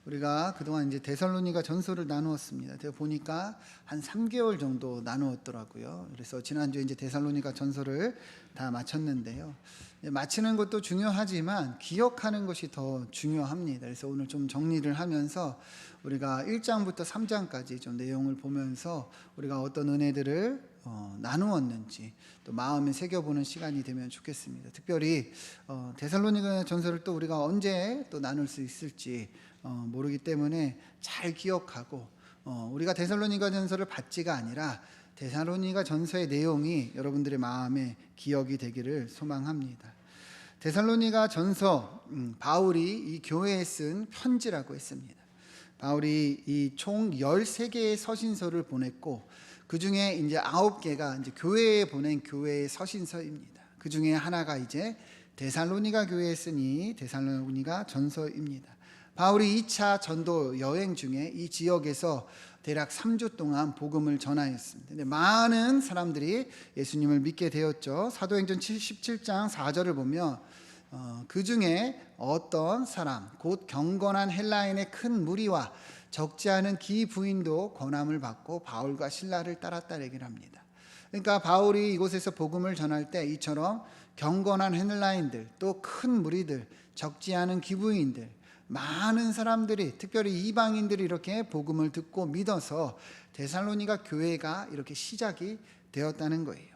우리가 그동안 이제 데살로니가 전서를 나누었습니다. 제가 보니까 한 3개월 정도 나누었더라고요. 그래서 지난주에 이제 데살로니가 전서를 다 마쳤는데요. 마치는 것도 중요하지만 기억하는 것이 더 중요합니다. 그래서 오늘 좀 정리를 하면서 우리가 1장부터 3장까지 좀 내용을 보면서 우리가 어떤 은혜들을 나누었는지 또 마음에 새겨보는 시간이 되면 좋겠습니다. 특별히 데살로니가 전서를 또 우리가 언제 또 나눌 수 있을지 모르기 때문에 잘 기억하고 우리가 데살로니가 전서를 받지가 아니라 데살로니가 전서의 내용이 여러분들의 마음에 기억이 되기를 소망합니다. 데살로니가 전서, 바울이 이 교회에 쓴 편지라고 했습니다. 바울이 이 총 13개의 서신서를 보냈고 그 중에 이제 9개가 이제 교회에 보낸 교회의 서신서입니다. 그 중에 하나가 이제 데살로니가 교회에 쓰니 데살로니가 전서입니다. 바울이 2차 전도 여행 중에 이 지역에서 대략 3주 동안 복음을 전하였습니다. 근데 많은 사람들이 예수님을 믿게 되었죠. 사도행전 17장 4절을 보면 그 중에 어떤 사람 곧 경건한 헬라인의 큰 무리와 적지 않은 기부인도 권함을 받고 바울과 실라를 따랐다 얘기를 합니다. 그러니까 바울이 이곳에서 복음을 전할 때 이처럼 경건한 헬라인들 또 큰 무리들 적지 않은 기부인들 많은 사람들이 특별히 이방인들이 이렇게 복음을 듣고 믿어서 데살로니가 교회가 이렇게 시작이 되었다는 거예요.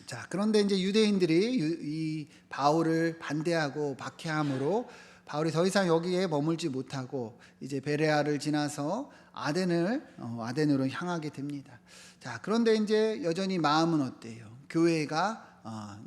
자, 그런데 이제 유대인들이 이 바울을 반대하고 박해함으로 바울이 더 이상 여기에 머물지 못하고 이제 베레아를 지나서 아덴으로 향하게 됩니다. 자, 그런데 이제 여전히 마음은 어때요? 교회가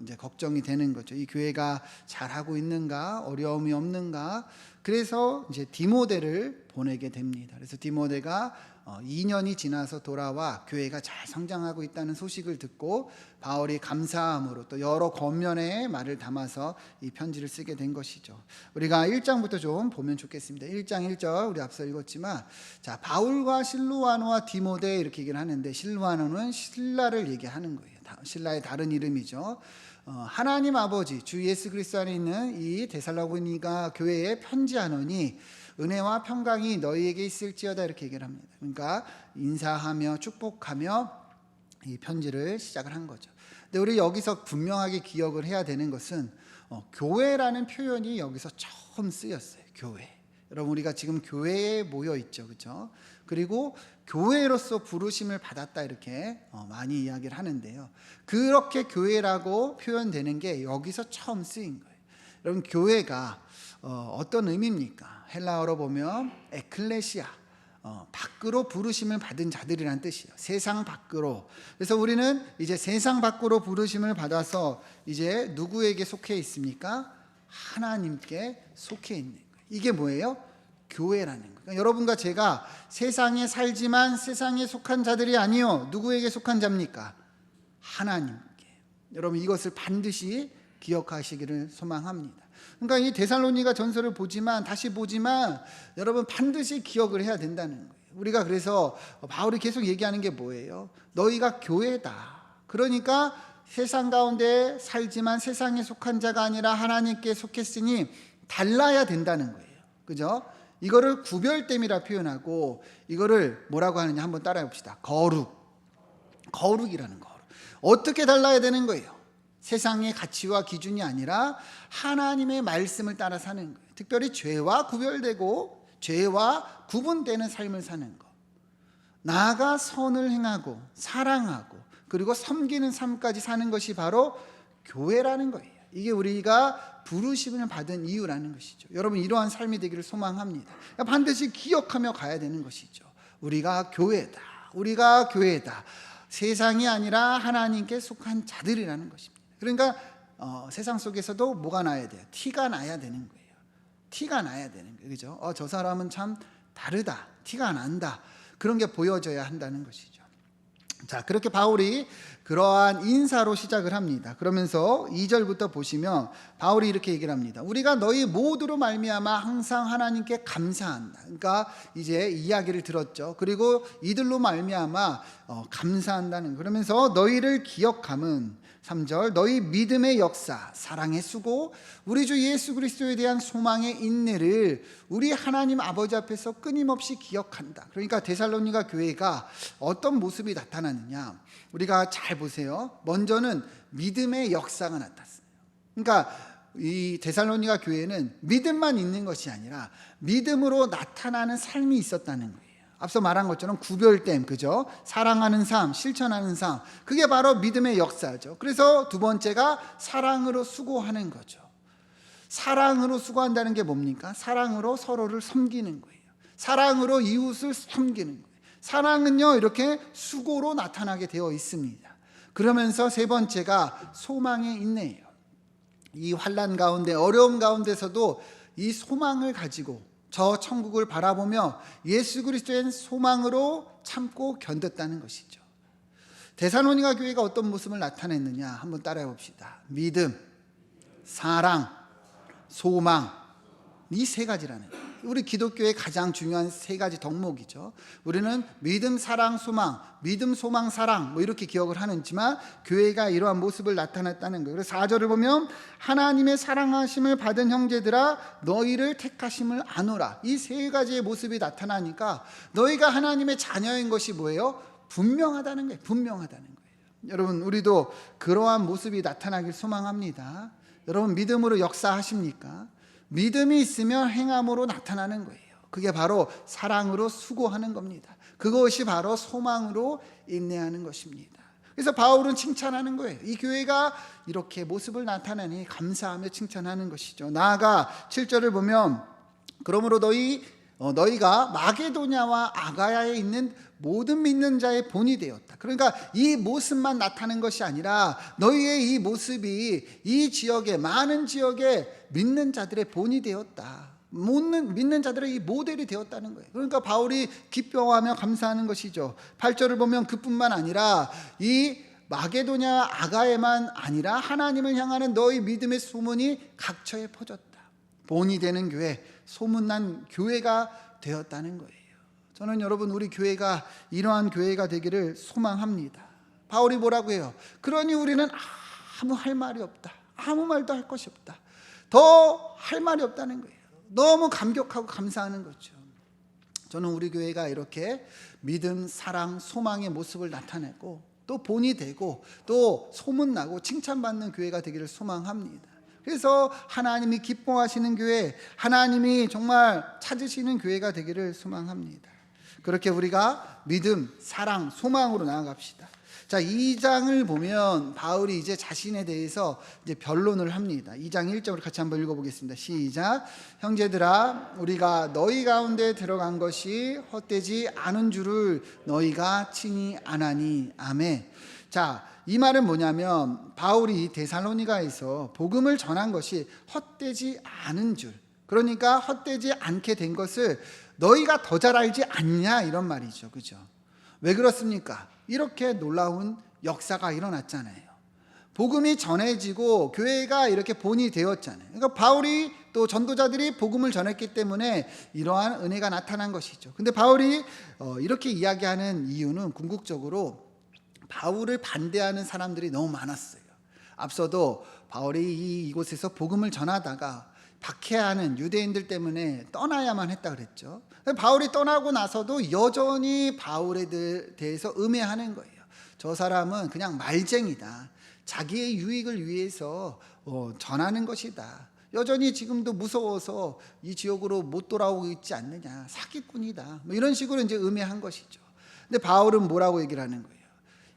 이제 걱정이 되는 거죠. 이 교회가 잘하고 있는가? 어려움이 없는가? 그래서 이제 디모데를 보내게 됩니다. 그래서 디모데가 2년이 지나서 돌아와 교회가 잘 성장하고 있다는 소식을 듣고 바울이 감사함으로 또 여러 겉면의 말을 담아서 이 편지를 쓰게 된 것이죠. 우리가 1장부터 좀 보면 좋겠습니다. 1장 1절 우리 앞서 읽었지만 자, 바울과 실루아노와 디모데 이렇게 얘기를 하는데 실루아노는 실라를 얘기하는 거예요. 실라의 다른 이름이죠. 하나님 아버지 주 예수 그리스도 안에 있는 이 데살로니가 교회에 편지하노니 은혜와 평강이 너희에게 있을지어다 이렇게 얘기를 합니다. 그러니까 인사하며 축복하며 이 편지를 시작을 한 거죠. 근데 우리 여기서 분명하게 기억을 해야 되는 것은 교회라는 표현이 여기서 처음 쓰였어요. 교회. 여러분 우리가 지금 교회에 모여 있죠, 그렇죠? 그리고 교회로서 부르심을 받았다 이렇게 많이 이야기를 하는데요. 그렇게 교회라고 표현되는 게 여기서 처음 쓰인 거예요. 여러분 교회가 어떤 의미입니까? 헬라어로 보면 에클레시아, 밖으로 부르심을 받은 자들이란 뜻이에요. 세상 밖으로. 그래서 우리는 이제 세상 밖으로 부르심을 받아서 이제 누구에게 속해 있습니까? 하나님께 속해 있는 거예요. 이게 뭐예요? 교회라는 거예요. 그러니까 여러분과 제가 세상에 살지만 세상에 속한 자들이 아니요. 누구에게 속한 자입니까? 하나님께. 여러분 이것을 반드시 기억하시기를 소망합니다. 그러니까 이 데살로니가 전서를 다시 보지만 여러분 반드시 기억을 해야 된다는 거예요. 우리가 그래서 바울이 계속 얘기하는 게 뭐예요? 너희가 교회다. 그러니까 세상 가운데 살지만 세상에 속한 자가 아니라 하나님께 속했으니 달라야 된다는 거예요. 그죠? 이거를 구별됨이라 표현하고 이거를 뭐라고 하느냐 한번 따라해 봅시다. 거룩이라는 거룩. 어떻게 달라야 되는 거예요? 세상의 가치와 기준이 아니라 하나님의 말씀을 따라 사는 거예요. 특별히 죄와 구별되고 죄와 구분되는 삶을 사는 것. 나아가 선을 행하고 사랑하고 그리고 섬기는 삶까지 사는 것이 바로 교회라는 거예요. 이게 우리가 부르심을 받은 이유라는 것이죠. 여러분 이러한 삶이 되기를 소망합니다. 반드시 기억하며 가야 되는 것이죠. 우리가 교회다. 우리가 교회다. 세상이 아니라 하나님께 속한 자들이라는 것입니다. 그러니까 세상 속에서도 뭐가 나야 돼요? 티가 나야 되는 거예요. 티가 나야 되는 거예요. 그죠? 저 사람은 참 다르다. 티가 난다. 그런 게 보여져야 한다는 것이죠. 자, 그렇게 바울이 그러한 인사로 시작을 합니다. 그러면서 2절부터 보시면 바울이 이렇게 얘기를 합니다. 우리가 너희 모두로 말미암아 항상 하나님께 감사한다. 그러니까 이제 이야기를 들었죠. 그리고 이들로 말미암아 감사한다는. 그러면서 너희를 기억함은 3절 너희 믿음의 역사, 사랑의 수고, 우리 주 예수 그리스도에 대한 소망의 인내를 우리 하나님 아버지 앞에서 끊임없이 기억한다. 그러니까 데살로니가 교회가 어떤 모습이 나타나느냐, 우리가 잘 보세요. 먼저는 믿음의 역사가 나타났어요. 그러니까 이 데살로니가 교회는 믿음만 있는 것이 아니라 믿음으로 나타나는 삶이 있었다는 거예요. 앞서 말한 것처럼 구별됨, 그죠? 사랑하는 삶, 실천하는 삶, 그게 바로 믿음의 역사죠. 그래서 두 번째가 사랑으로 수고하는 거죠. 사랑으로 수고한다는 게 뭡니까? 사랑으로 서로를 섬기는 거예요. 사랑으로 이웃을 섬기는 거예요. 사랑은요, 이렇게 수고로 나타나게 되어 있습니다. 그러면서 세 번째가 소망의 인내예요. 이 환난 가운데, 어려움 가운데서도 이 소망을 가지고 저 천국을 바라보며 예수 그리스도의 소망으로 참고 견뎠다는 것이죠. 데살로니가 교회가 어떤 모습을 나타냈느냐 한번 따라해 봅시다. 믿음, 사랑, 소망, 이 세 가지라는 거예요. 우리 기독교의 가장 중요한 세 가지 덕목이죠. 우리는 믿음, 사랑, 소망, 믿음, 소망, 사랑 뭐 이렇게 기억을 하는지만 교회가 이러한 모습을 나타냈다는 거예요. 그래서 4절을 보면 하나님의 사랑하심을 받은 형제들아 너희를 택하심을 아노라. 이 세 가지의 모습이 나타나니까 너희가 하나님의 자녀인 것이 뭐예요? 분명하다는 거예요. 분명하다는 거예요. 여러분, 우리도 그러한 모습이 나타나길 소망합니다. 여러분, 믿음으로 역사하십니까? 믿음이 있으면 행함으로 나타나는 거예요. 그게 바로 사랑으로 수고하는 겁니다. 그것이 바로 소망으로 인내하는 것입니다. 그래서 바울은 칭찬하는 거예요. 이 교회가 이렇게 모습을 나타내니 감사하며 칭찬하는 것이죠. 나아가 7절을 보면 그러므로 너희가 마게도냐와 아가야에 있는 모든 믿는 자의 본이 되었다. 그러니까 이 모습만 나타낸 것이 아니라 너희의 이 모습이 이 지역에, 많은 지역에 믿는 자들의 본이 되었다. 믿는 자들의 이 모델이 되었다는 거예요. 그러니까 바울이 기뻐하며 감사하는 것이죠. 8절을 보면 그뿐만 아니라 이 마게도냐 아가야만 아니라 하나님을 향하는 너희 믿음의 소문이 각처에 퍼졌다. 본이 되는 교회, 소문난 교회가 되었다는 거예요. 저는 여러분, 우리 교회가 이러한 교회가 되기를 소망합니다. 바울이 뭐라고 해요? 그러니 우리는 아무 할 말이 없다. 아무 말도 할 것이 없다. 더 할 말이 없다는 거예요. 너무 감격하고 감사하는 거죠. 저는 우리 교회가 이렇게 믿음, 사랑, 소망의 모습을 나타내고 또 본이 되고 또 소문나고 칭찬받는 교회가 되기를 소망합니다. 그래서 하나님이 기뻐하시는 교회, 하나님이 정말 찾으시는 교회가 되기를 소망합니다. 그렇게 우리가 믿음, 사랑, 소망으로 나아갑시다. 자, 2장을 보면 바울이 이제 자신에 대해서 이제 변론을 합니다. 2장 1절을 같이 한번 읽어보겠습니다. 시작. 형제들아, 우리가 너희 가운데 들어간 것이 헛되지 않은 줄을 너희가 친히 아나니. 아멘. 자, 이 말은 뭐냐면 바울이 데살로니가에서 복음을 전한 것이 헛되지 않은 줄, 그러니까 헛되지 않게 된 것을 너희가 더 잘 알지 않냐, 이런 말이죠. 그죠? 왜 그렇습니까? 이렇게 놀라운 역사가 일어났잖아요. 복음이 전해지고 교회가 이렇게 본이 되었잖아요. 그러니까 바울이 또 전도자들이 복음을 전했기 때문에 이러한 은혜가 나타난 것이죠. 근데 바울이 이렇게 이야기하는 이유는 궁극적으로 바울을 반대하는 사람들이 너무 많았어요. 앞서도 바울이 이곳에서 복음을 전하다가 박해하는 유대인들 때문에 떠나야만 했다 그랬죠. 바울이 떠나고 나서도 여전히 바울에 대해서 음해하는 거예요. 저 사람은 그냥 말쟁이다. 자기의 유익을 위해서 전하는 것이다. 여전히 지금도 무서워서 이 지역으로 못 돌아오고 있지 않느냐. 사기꾼이다. 뭐 이런 식으로 이제 음해한 것이죠. 근데 바울은 뭐라고 얘기를 하는 거예요?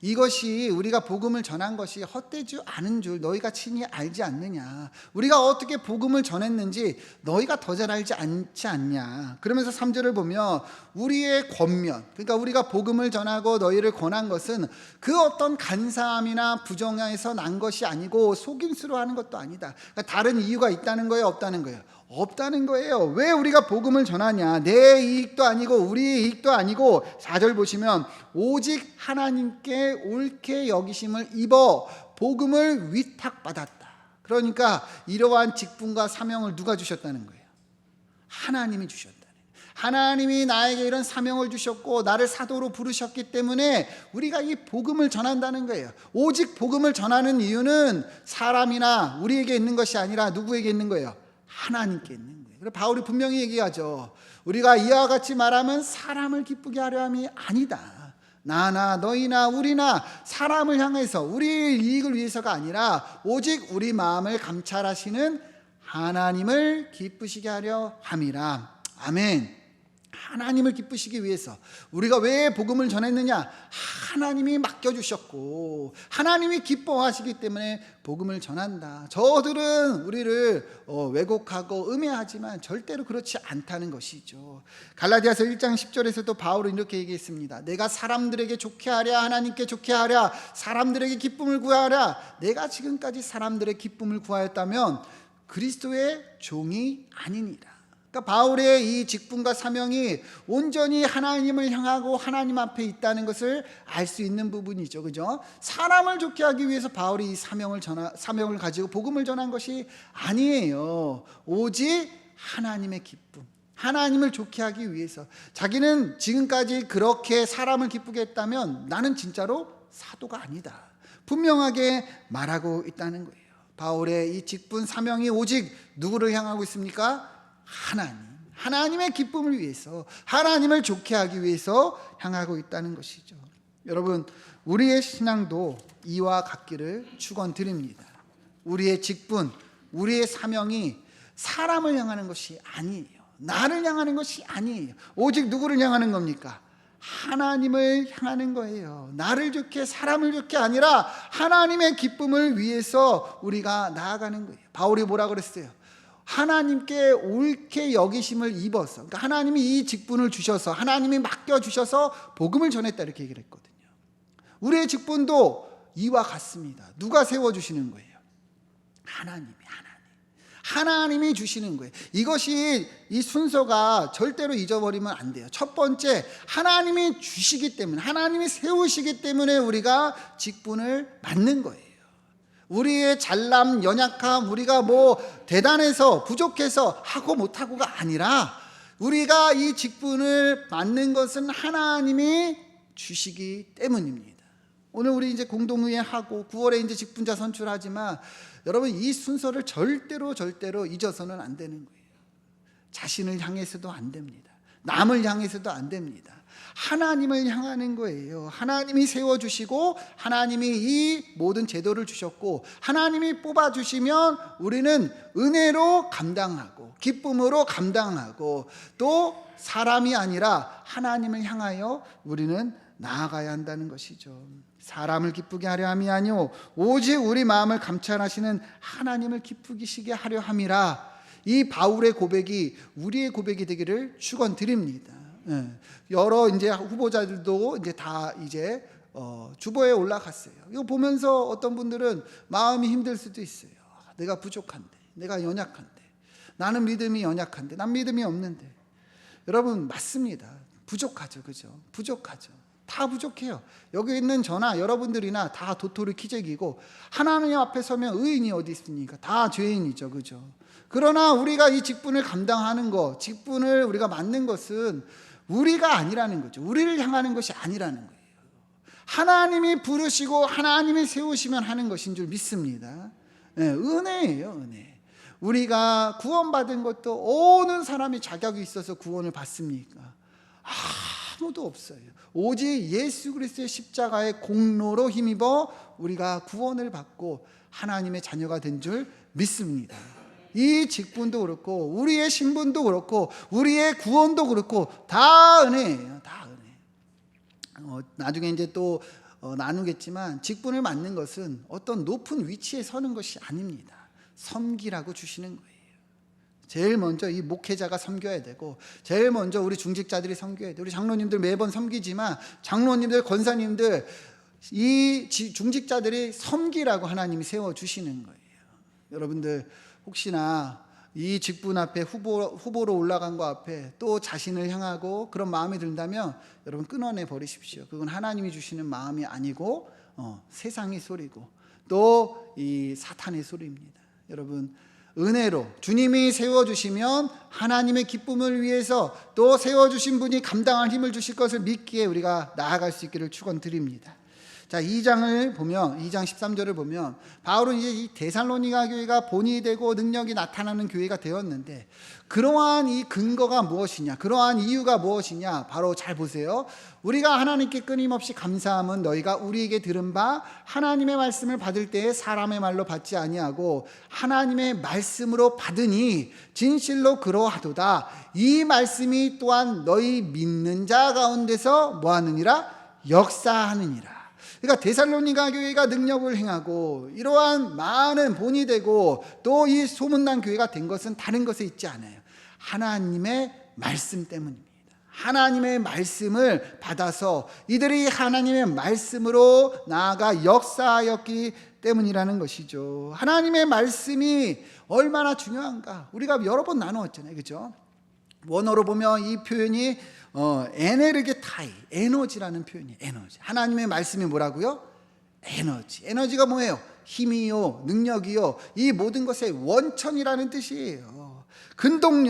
이것이 우리가 복음을 전한 것이 헛되지 않은 줄 너희가 친히 알지 않느냐. 우리가 어떻게 복음을 전했는지 너희가 더 잘 알지 않지 않냐. 그러면서 3절을 보면 우리의 권면, 그러니까 우리가 복음을 전하고 너희를 권한 것은 그 어떤 간사함이나 부정에서 난 것이 아니고 속임수로 하는 것도 아니다. 그러니까 다른 이유가 있다는 거예요, 없다는 거예요? 없다는 거예요. 왜 우리가 복음을 전하냐? 내 이익도 아니고 우리의 이익도 아니고, 4절 보시면 오직 하나님께 옳게 여기심을 입어 복음을 위탁받았다. 그러니까 이러한 직분과 사명을 누가 주셨다는 거예요? 하나님이 주셨다는 거예요. 하나님이 나에게 이런 사명을 주셨고 나를 사도로 부르셨기 때문에 우리가 이 복음을 전한다는 거예요. 오직 복음을 전하는 이유는 사람이나 우리에게 있는 것이 아니라 누구에게 있는 거예요? 하나님께 있는 거예요. 그래서 바울이 분명히 얘기하죠. 우리가 이와 같이 말하면 사람을 기쁘게 하려 함이 아니다. 나나 너희나 우리나 사람을 향해서 우리의 이익을 위해서가 아니라 오직 우리 마음을 감찰하시는 하나님을 기쁘시게 하려 함이라. 아멘. 하나님을 기쁘시기 위해서 우리가 왜 복음을 전했느냐? 하나님이 맡겨주셨고 하나님이 기뻐하시기 때문에 복음을 전한다. 저들은 우리를 왜곡하고 음해하지만 절대로 그렇지 않다는 것이죠. 갈라디아서 1장 10절에서도 바울은 이렇게 얘기했습니다. 내가 사람들에게 좋게 하랴 하나님께 좋게 하랴 사람들에게 기쁨을 구하랴. 내가 지금까지 사람들의 기쁨을 구하였다면 그리스도의 종이 아니니라. 그러니까 바울의 이 직분과 사명이 온전히 하나님을 향하고 하나님 앞에 있다는 것을 알 수 있는 부분이죠. 그죠? 사람을 좋게 하기 위해서 바울이 이 사명을 가지고 복음을 전한 것이 아니에요. 오직 하나님의 기쁨, 하나님을 좋게 하기 위해서. 자기는 지금까지 그렇게 사람을 기쁘게 했다면 나는 진짜로 사도가 아니다. 분명하게 말하고 있다는 거예요. 바울의 이 직분 사명이 오직 누구를 향하고 있습니까? 하나님의 기쁨을 위해서, 하나님을 좋게 하기 위해서 향하고 있다는 것이죠. 여러분, 우리의 신앙도 이와 같기를 축원드립니다. 우리의 직분, 우리의 사명이 사람을 향하는 것이 아니에요. 나를 향하는 것이 아니에요. 오직 누구를 향하는 겁니까? 하나님을 향하는 거예요. 나를 좋게, 사람을 좋게 아니라 하나님의 기쁨을 위해서 우리가 나아가는 거예요. 바울이 뭐라 그랬어요? 하나님께 옳게 여기심을 입어서, 그러니까 하나님이 이 직분을 주셔서, 하나님이 맡겨주셔서 복음을 전했다, 이렇게 얘기를 했거든요. 우리의 직분도 이와 같습니다. 누가 세워주시는 거예요? 하나님이 주시는 거예요. 이것이, 이 순서가 절대로 잊어버리면 안 돼요. 첫 번째, 하나님이 주시기 때문에, 하나님이 세우시기 때문에 우리가 직분을 맡는 거예요. 우리의 잘남, 연약함, 우리가 뭐 대단해서 부족해서 하고 못하고가 아니라 우리가 이 직분을 맡는 것은 하나님이 주시기 때문입니다. 오늘 우리 이제 공동의회하고 9월에 이제 직분자 선출하지만 여러분, 이 순서를 절대로 잊어서는 안 되는 거예요. 자신을 향해서도 안 됩니다. 남을 향해서도 안 됩니다. 하나님을 향하는 거예요. 하나님이 세워주시고 하나님이 이 모든 제도를 주셨고 하나님이 뽑아주시면 우리는 은혜로 감당하고 기쁨으로 감당하고 또 사람이 아니라 하나님을 향하여 우리는 나아가야 한다는 것이죠. 사람을 기쁘게 하려 함이 아니오 오직 우리 마음을 감찰하시는 하나님을 기쁘시게 하려 함이라. 이 바울의 고백이 우리의 고백이 되기를 축원드립니다. 여러 이제 후보자들도 이제 다 이제 주보에 올라갔어요. 이거 보면서 어떤 분들은 마음이 힘들 수도 있어요. 내가 부족한데, 내가 연약한데, 나는 믿음이 연약한데, 난 믿음이 없는데. 여러분, 맞습니다. 부족하죠, 그죠? 부족하죠. 다 부족해요. 여기 있는 저나 여러분들이나 다 도토리 키재기고 하나님 앞에 서면 의인이 어디 있습니까? 다 죄인이죠, 그죠? 그러나 우리가 이 직분을 감당하는 것, 직분을 우리가 맡는 것은 우리가 아니라는 거죠. 우리를 향하는 것이 아니라는 거예요. 하나님이 부르시고 하나님이 세우시면 하는 것인 줄 믿습니다. 은혜예요, 은혜. 우리가 구원받은 것도 어느 사람이 자격이 있어서 구원을 받습니까? 아무도 없어요. 오직 예수 그리스도의 십자가의 공로로 힘입어 우리가 구원을 받고 하나님의 자녀가 된 줄 믿습니다. 이 직분도 그렇고 우리의 신분도 그렇고 우리의 구원도 그렇고 다 은혜예요. 다 은혜. 나중에 이제 또 나누겠지만 직분을 맡는 것은 어떤 높은 위치에 서는 것이 아닙니다. 섬기라고 주시는 거예요. 제일 먼저 이 목회자가 섬겨야 되고 제일 먼저 우리 중직자들이 섬겨야 돼요. 우리 장로님들 매번 섬기지만 장로님들, 권사님들 이 중직자들이 섬기라고 하나님이 세워주시는 거예요. 여러분들 혹시나 이 직분 앞에 후보로 올라간 거 앞에 또 자신을 향하고 그런 마음이 든다면 여러분 끊어내 버리십시오. 그건 하나님이 주시는 마음이 아니고 세상의 소리고 또 이 사탄의 소리입니다. 여러분 은혜로 주님이 세워주시면 하나님의 기쁨을 위해서 또 세워주신 분이 감당할 힘을 주실 것을 믿기에 우리가 나아갈 수 있기를 축원드립니다. 자, 2장을 보면 2장 13절을 보면 바울은 이제 이 데살로니가 교회가 본이 되고 능력이 나타나는 교회가 되었는데 그러한 이 근거가 무엇이냐, 그러한 이유가 무엇이냐, 바로 잘 보세요. 우리가 하나님께 끊임없이 감사함은 너희가 우리에게 들은 바 하나님의 말씀을 받을 때에 사람의 말로 받지 아니하고 하나님의 말씀으로 받으니 진실로 그러하도다. 이 말씀이 또한 너희 믿는 자 가운데서 뭐하느니라? 역사하느니라. 그러니까 데살로니가 교회가 능력을 행하고 이러한 많은 본이 되고 또 이 소문난 교회가 된 것은 다른 것에 있지 않아요. 하나님의 말씀 때문입니다. 하나님의 말씀을 받아서 이들이 하나님의 말씀으로 나아가 역사하였기 때문이라는 것이죠. 하나님의 말씀이 얼마나 중요한가 우리가 여러 번 나누었잖아요, 그렇죠? 원어로 보면 이 표현이 에네르게타이, 에너지라는 표현이에요. 에너지. 하나님의 말씀이 뭐라고요? 에너지. 에너지가 뭐예요? 힘이요, 능력이요, 이 모든 것의 원천이라는 뜻이에요.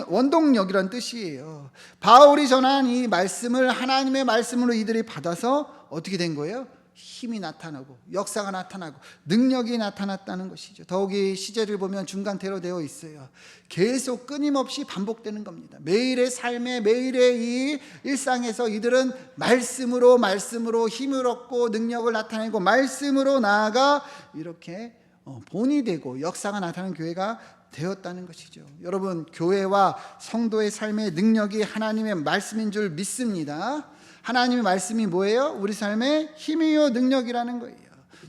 원동력이라는 뜻이에요. 바울이 전한 이 말씀을 하나님의 말씀으로 이들이 받아서 어떻게 된 거예요? 힘이 나타나고 역사가 나타나고 능력이 나타났다는 것이죠. 더욱이 시제를 보면 중간태로 되어 있어요. 계속 끊임없이 반복되는 겁니다. 매일의 삶에, 매일의 이 일상에서 이들은 말씀으로 힘을 얻고 능력을 나타내고 말씀으로 나아가 이렇게 본이 되고 역사가 나타나는 교회가 되었다는 것이죠. 여러분, 교회와 성도의 삶의 능력이 하나님의 말씀인 줄 믿습니다. 하나님의 말씀이 뭐예요? 우리 삶의 힘이요 능력이라는 거예요.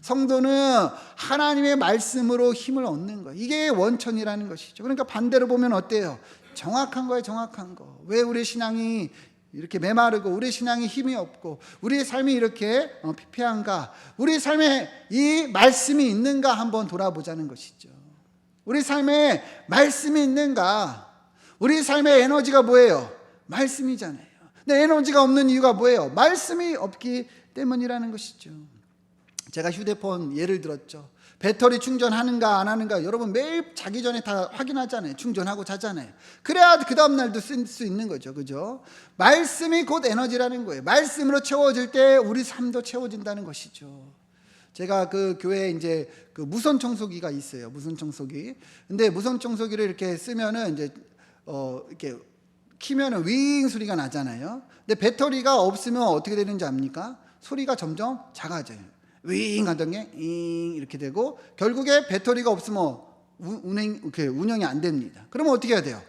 성도는 하나님의 말씀으로 힘을 얻는 거예요. 이게 원천이라는 것이죠. 그러니까 반대로 보면 어때요? 정확한 거예요, 정확한 거. 왜 우리 신앙이 이렇게 메마르고 우리 신앙이 힘이 없고 우리의 삶이 이렇게 피폐한가? 우리 삶에 이 말씀이 있는가 한번 돌아보자는 것이죠. 우리 삶에 말씀이 있는가? 우리 삶의 에너지가 뭐예요? 말씀이잖아요. 근데 에너지가 없는 이유가 뭐예요? 말씀이 없기 때문이라는 것이죠. 제가 휴대폰 예를 들었죠. 배터리 충전하는가 안 하는가 여러분 매일 자기 전에 다 확인하잖아요. 충전하고 자잖아요. 그래야 그 다음 날도 쓸 수 있는 거죠. 그죠? 말씀이 곧 에너지라는 거예요. 말씀으로 채워질 때 우리 삶도 채워진다는 것이죠. 제가 그 교회에 이제 그 무선 청소기가 있어요. 무선 청소기. 근데 무선 청소기를 이렇게 쓰면은 이제 이렇게 키면은 윙 소리가 나잖아요. 근데 배터리가 없으면 어떻게 되는지 압니까? 소리가 점점 작아져요. 윙 하던 게 이렇게 되고 결국에 배터리가 없으면 운영이 안 됩니다. 그러면 어떻게 해야 돼요?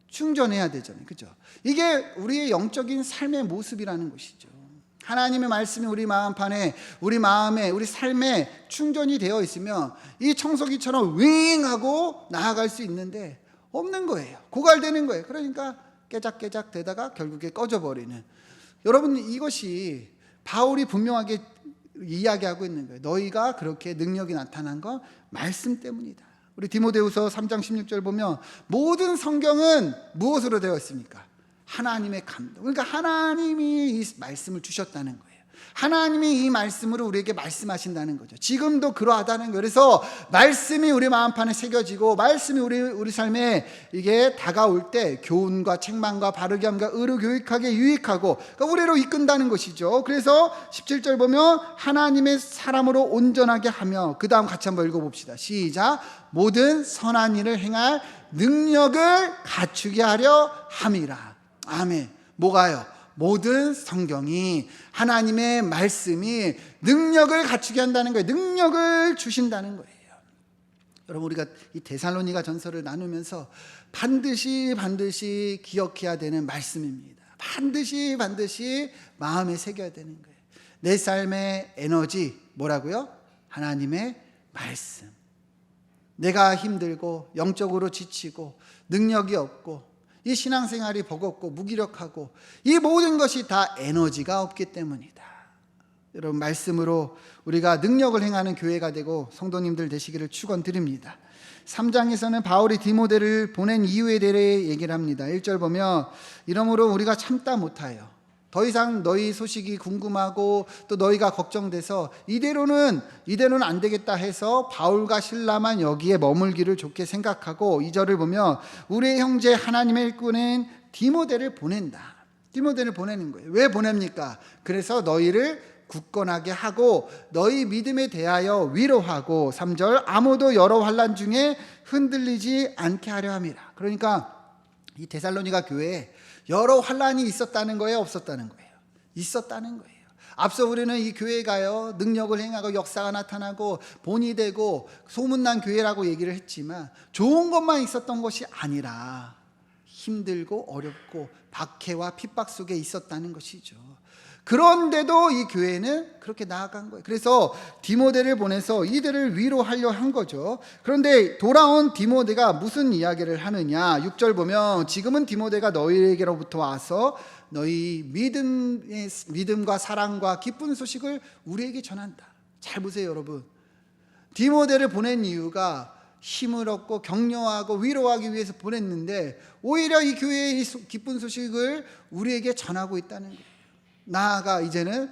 충전해야 되잖아요. 그죠? 이게 우리의 영적인 삶의 모습이라는 것이죠. 하나님의 말씀이 우리 마음판에, 우리 마음에, 우리 삶에 충전이 되어 있으면 이 청소기처럼 윙 하고 나아갈 수 있는데 없는 거예요. 고갈되는 거예요. 그러니까 깨작깨작 되다가 결국에 꺼져버리는. 여러분, 이것이 바울이 분명하게 이야기하고 있는 거예요. 너희가 그렇게 능력이 나타난 건 말씀 때문이다. 우리 디모데후서 3장 16절 보면 모든 성경은 무엇으로 되어 있습니까? 하나님의 감동. 그러니까 하나님이 이 말씀을 주셨다는 거예요. 하나님이 이 말씀으로 우리에게 말씀하신다는 거죠. 지금도 그러하다는 거예요. 그래서 말씀이 우리 마음판에 새겨지고 말씀이 우리 삶에 이게 다가올 때 교훈과 책망과 바르게 함과 의로 교육하게 유익하고 그러니까 우리로 이끈다는 것이죠. 그래서 17절 보면 하나님의 사람으로 온전하게 하며, 그 다음 같이 한번 읽어봅시다. 시작. 모든 선한 일을 행할 능력을 갖추게 하려 함이라. 아멘. 뭐가요? 모든 성경이, 하나님의 말씀이 능력을 갖추게 한다는 거예요. 능력을 주신다는 거예요. 여러분, 우리가 이 데살로니가 전서를 나누면서 반드시 기억해야 되는 말씀입니다. 반드시 마음에 새겨야 되는 거예요. 내 삶의 에너지 뭐라고요? 하나님의 말씀. 내가 힘들고 영적으로 지치고 능력이 없고 이 신앙생활이 버겁고 무기력하고 이 모든 것이 다 에너지가 없기 때문이다. 여러분, 말씀으로 우리가 능력을 행하는 교회가 되고 성도님들 되시기를 축원드립니다. 3장에서는 바울이 디모데를 보낸 이유에 대해 얘기를 합니다. 1절 보면 이러므로 우리가 참다 못하여 더 이상 너희 소식이 궁금하고 또 너희가 걱정돼서 이대로는 안 되겠다 해서 바울과 실라만 여기에 머물기를 좋게 생각하고 2절을 보면 우리의 형제 하나님의 일꾼인 디모데를 보낸다. 디모데를 보내는 거예요. 왜 보냅니까? 그래서 너희를 굳건하게 하고 너희 믿음에 대하여 위로하고 3절 아무도 여러 환난 중에 흔들리지 않게 하려 함이라. 그러니까 이 데살로니가 교회에 여러 환난이 있었다는 거예요, 없었다는 거예요? 있었다는 거예요. 앞서 우리는 이 교회가요 능력을 행하고 역사가 나타나고 본이 되고 소문난 교회라고 얘기를 했지만 좋은 것만 있었던 것이 아니라 힘들고 어렵고 박해와 핍박 속에 있었다는 것이죠. 그런데도 이 교회는 그렇게 나아간 거예요. 그래서 디모데를 보내서 이들을 위로하려 한 거죠. 그런데 돌아온 디모데가 무슨 이야기를 하느냐? 6절 보면 지금은 디모데가 너희에게로부터 와서 너희 믿음과 사랑과 기쁜 소식을 우리에게 전한다. 잘 보세요, 여러분. 디모데를 보낸 이유가 힘을 얻고 격려하고 위로하기 위해서 보냈는데 오히려 이 교회의 기쁜 소식을 우리에게 전하고 있다는 거예요. 나아가 이제는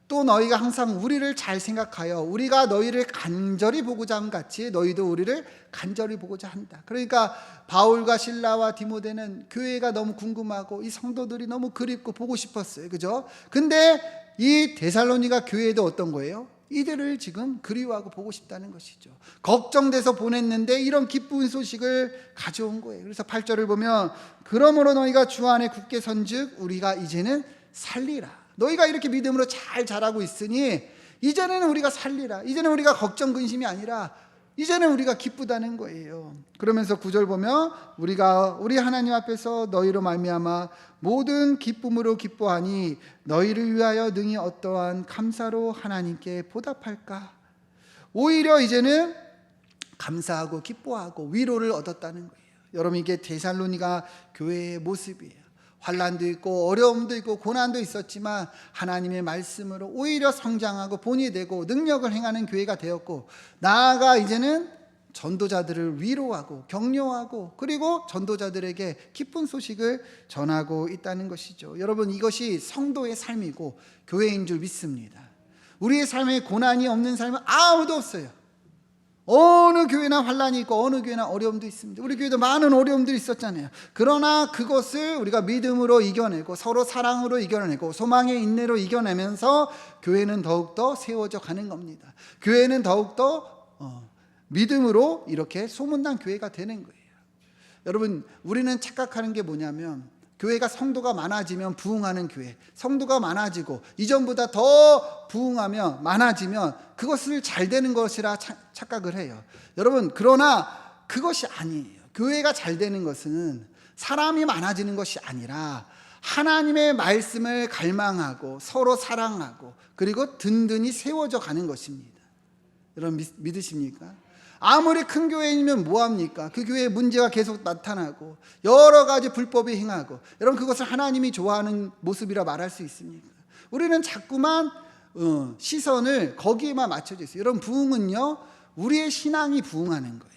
또 너희가 항상 우리를 잘 생각하여 우리가 너희를 간절히 보고자 함 같이 너희도 우리를 간절히 보고자 한다. 그러니까 바울과 실라와 디모데는 교회가 너무 궁금하고 이 성도들이 너무 그립고 보고 싶었어요. 그죠? 근데 이 데살로니가 교회도 어떤 거예요? 이들을 지금 그리워하고 보고 싶다는 것이죠. 걱정돼서 보냈는데 이런 기쁜 소식을 가져온 거예요. 그래서 8절을 보면 그러므로 너희가 주 안에 굳게 선즉 우리가 이제는 살리라. 너희가 이렇게 믿음으로 잘 자라고 있으니 이제는 우리가 살리라. 이제는 우리가 걱정 근심이 아니라 이제는 우리가 기쁘다는 거예요. 그러면서 9절 보면 우리가 우리 하나님 앞에서 너희로 말미암아 모든 기쁨으로 기뻐하니 너희를 위하여 능히 어떠한 감사로 하나님께 보답할까. 오히려 이제는 감사하고 기뻐하고 위로를 얻었다는 거예요. 여러분, 이게 데살로니가 교회의 모습이에요. 환난도 있고 어려움도 있고 고난도 있었지만 하나님의 말씀으로 오히려 성장하고 본이 되고 능력을 행하는 교회가 되었고, 나아가 이제는 전도자들을 위로하고 격려하고 그리고 전도자들에게 기쁜 소식을 전하고 있다는 것이죠. 여러분, 이것이 성도의 삶이고 교회인 줄 믿습니다. 우리의 삶에 고난이 없는 삶은 아무도 없어요. 어느 교회나 환난이 있고 어느 교회나 어려움도 있습니다. 우리 교회도 많은 어려움들이 있었잖아요. 그러나 그것을 우리가 믿음으로 이겨내고 서로 사랑으로 이겨내고 소망의 인내로 이겨내면서 교회는 더욱더 세워져 가는 겁니다. 교회는 더욱더 믿음으로 이렇게 소문난 교회가 되는 거예요. 여러분, 우리는 착각하는 게 뭐냐면 교회가 성도가 많아지면 부흥하는 교회, 성도가 많아지고 이전보다 더 부흥하면 많아지면 그것을 잘 되는 것이라 착각을 해요. 여러분, 그러나 그것이 아니에요. 교회가 잘 되는 것은 사람이 많아지는 것이 아니라 하나님의 말씀을 갈망하고 서로 사랑하고 그리고 든든히 세워져 가는 것입니다. 여러분, 믿으십니까? 아무리 큰 교회이면 뭐합니까? 그 교회에 문제가 계속 나타나고 여러 가지 불법이 행하고, 여러분, 그것을 하나님이 좋아하는 모습이라 말할 수 있습니까? 우리는 자꾸만 시선을 거기에만 맞춰져 있어요. 여러분, 부흥은요 우리의 신앙이 부흥하는 거예요.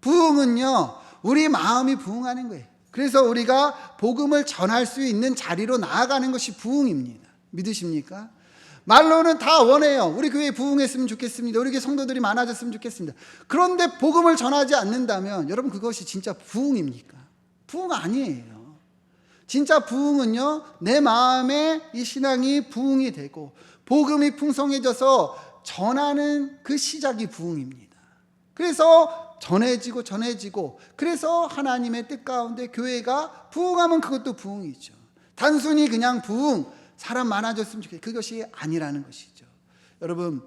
부흥은요 우리 마음이 부흥하는 거예요. 그래서 우리가 복음을 전할 수 있는 자리로 나아가는 것이 부흥입니다. 믿으십니까? 말로는 다 원해요. 우리 교회에 부흥했으면 좋겠습니다. 우리 교회 성도들이 많아졌으면 좋겠습니다. 그런데 복음을 전하지 않는다면 여러분, 그것이 진짜 부흥입니까? 부흥 아니에요. 진짜 부흥은요 내 마음에 이 신앙이 부흥이 되고 복음이 풍성해져서 전하는 그 시작이 부흥입니다. 그래서 전해지고 그래서 하나님의 뜻 가운데 교회가 부흥하면 그것도 부흥이죠. 단순히 그냥 부흥, 사람 많아졌으면 좋겠어요, 그것이 아니라는 것이죠. 여러분,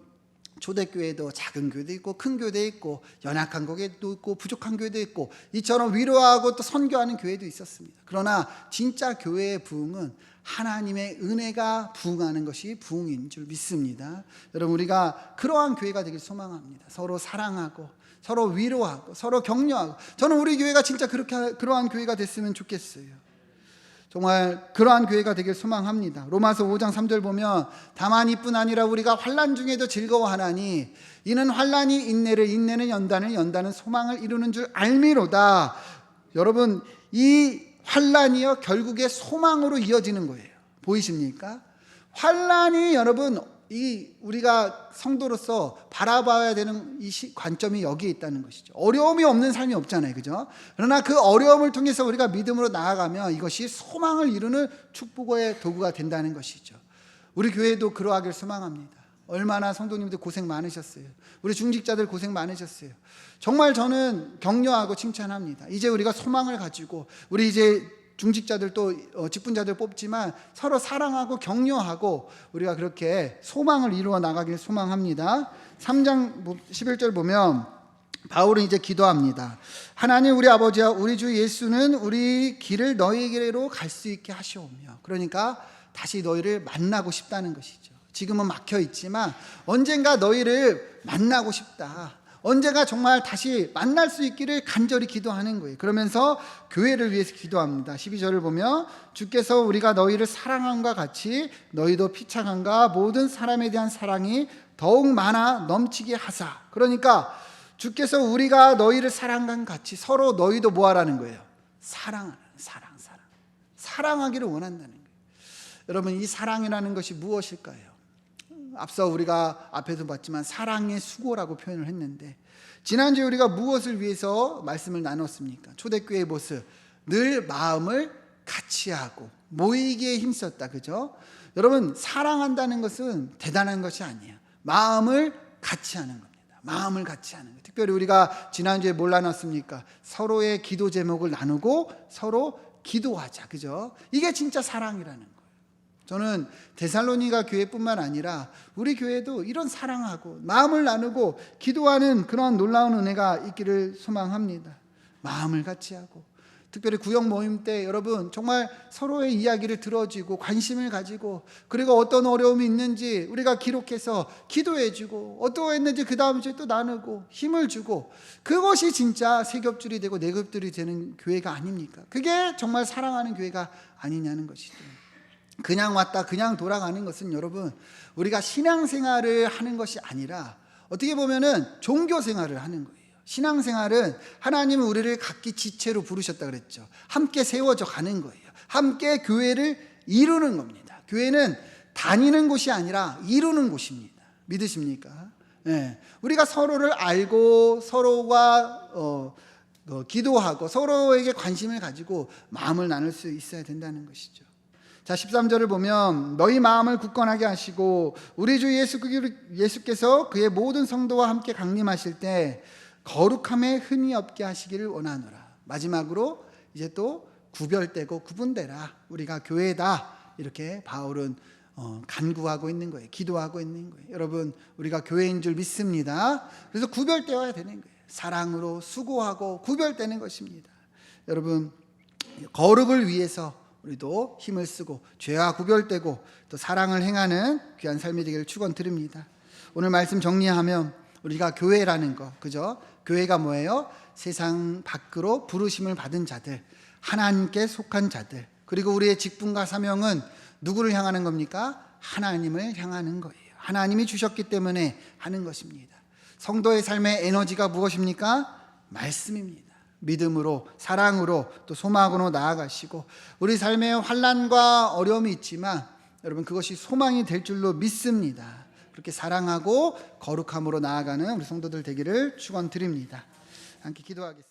초대교회도 작은 교회도 있고 큰 교회도 있고 연약한 교회도 있고 부족한 교회도 있고 이처럼 위로하고 또 선교하는 교회도 있었습니다. 그러나 진짜 교회의 부흥은 하나님의 은혜가 부흥하는 것이 부흥인 줄 믿습니다. 여러분, 우리가 그러한 교회가 되길 소망합니다. 서로 사랑하고 서로 위로하고 서로 격려하고, 저는 우리 교회가 진짜 그러한 교회가 됐으면 좋겠어요. 정말 그러한 교회가 되길 소망합니다. 로마서 5장 3절 보면 다만 이뿐 아니라 우리가 환난 중에도 즐거워하나니 이는 환난이 인내를, 인내는 연단을, 연단은 소망을 이루는 줄 알미로다. 여러분, 이 환난이요 결국에 소망으로 이어지는 거예요. 보이십니까? 환난이 여러분 이 우리가 성도로서 바라봐야 되는 이 관점이 여기에 있다는 것이죠. 어려움이 없는 삶이 없잖아요, 그죠? 그러나 그 어려움을 통해서 우리가 믿음으로 나아가면 이것이 소망을 이루는 축복의 도구가 된다는 것이죠. 우리 교회도 그러하길 소망합니다. 얼마나 성도님들 고생 많으셨어요. 우리 중직자들 고생 많으셨어요. 정말 저는 격려하고 칭찬합니다. 이제 우리가 소망을 가지고 우리 이제 중직자들 또 직분자들 뽑지만 서로 사랑하고 격려하고 우리가 그렇게 소망을 이루어 나가길 소망합니다. 3장 11절 보면 바울은 이제 기도합니다. 하나님 우리 아버지와 우리 주 예수는 우리 길을 너희에게로 갈 수 있게 하시오며, 그러니까 다시 너희를 만나고 싶다는 것이죠. 지금은 막혀 있지만 언젠가 너희를 만나고 싶다. 언제가 정말 다시 만날 수 있기를 간절히 기도하는 거예요. 그러면서 교회를 위해서 기도합니다. 12절을 보면 주께서 우리가 너희를 사랑함과 같이 너희도 피차감과 모든 사람에 대한 사랑이 더욱 많아 넘치게 하사. 그러니까 주께서 우리가 너희를 사랑한 같이 서로 너희도 뭐 하라는 거예요? 사랑하기를 원한다는 거예요. 여러분, 이 사랑이라는 것이 무엇일까요? 앞서 우리가 앞에도 봤지만 사랑의 수고라고 표현을 했는데, 지난주에 우리가 무엇을 위해서 말씀을 나눴습니까? 초대교회의 모습, 늘 마음을 같이 하고 모이기에 힘썼다, 그죠? 여러분, 사랑한다는 것은 대단한 것이 아니에요. 마음을 같이 하는 겁니다. 마음을 같이 하는 거예요. 특별히 우리가 지난주에 뭘 나눴습니까? 서로의 기도 제목을 나누고 서로 기도하자, 그죠? 이게 진짜 사랑이라는 거예요. 저는 데살로니가 교회뿐만 아니라 우리 교회도 이런 사랑하고 마음을 나누고 기도하는 그런 놀라운 은혜가 있기를 소망합니다. 마음을 같이 하고, 특별히 구역 모임 때 여러분 정말 서로의 이야기를 들어주고 관심을 가지고, 그리고 어떤 어려움이 있는지 우리가 기록해서 기도해주고, 어떠했는지 그 다음 주에 또 나누고 힘을 주고, 그것이 진짜 세 겹줄이 되고 네 겹줄이 되는 교회가 아닙니까? 그게 정말 사랑하는 교회가 아니냐는 것이죠. 그냥 왔다 그냥 돌아가는 것은 여러분 우리가 신앙생활을 하는 것이 아니라 어떻게 보면은 종교생활을 하는 거예요. 신앙생활은 하나님은 우리를 각기 지체로 부르셨다 그랬죠. 함께 세워져 가는 거예요. 함께 교회를 이루는 겁니다. 교회는 다니는 곳이 아니라 이루는 곳입니다. 믿으십니까? 네. 우리가 서로를 알고 서로가 기도하고 서로에게 관심을 가지고 마음을 나눌 수 있어야 된다는 것이죠. 자, 13절을 보면 너희 마음을 굳건하게 하시고 우리 주 예수께서 그의 모든 성도와 함께 강림하실 때 거룩함에 흠이 없게 하시기를 원하노라. 마지막으로 이제 또 구별되고 구분되라. 우리가 교회다. 이렇게 바울은 간구하고 있는 거예요. 기도하고 있는 거예요. 여러분, 우리가 교회인 줄 믿습니다. 그래서 구별되어야 되는 거예요. 사랑으로 수고하고 구별되는 것입니다. 여러분, 거룩을 위해서 우리도 힘을 쓰고 죄와 구별되고 또 사랑을 행하는 귀한 삶이 되기를 축원드립니다. 오늘 말씀 정리하면 우리가 교회라는 거, 그죠? 교회가 뭐예요? 세상 밖으로 부르심을 받은 자들, 하나님께 속한 자들, 그리고 우리의 직분과 사명은 누구를 향하는 겁니까? 하나님을 향하는 거예요. 하나님이 주셨기 때문에 하는 것입니다. 성도의 삶의 에너지가 무엇입니까? 말씀입니다. 믿음으로, 사랑으로, 또 소망으로 나아가시고, 우리 삶에 환난과 어려움이 있지만 여러분 그것이 소망이 될 줄로 믿습니다. 그렇게 사랑하고 거룩함으로 나아가는 우리 성도들 되기를 축원드립니다. 함께 기도하겠습니다.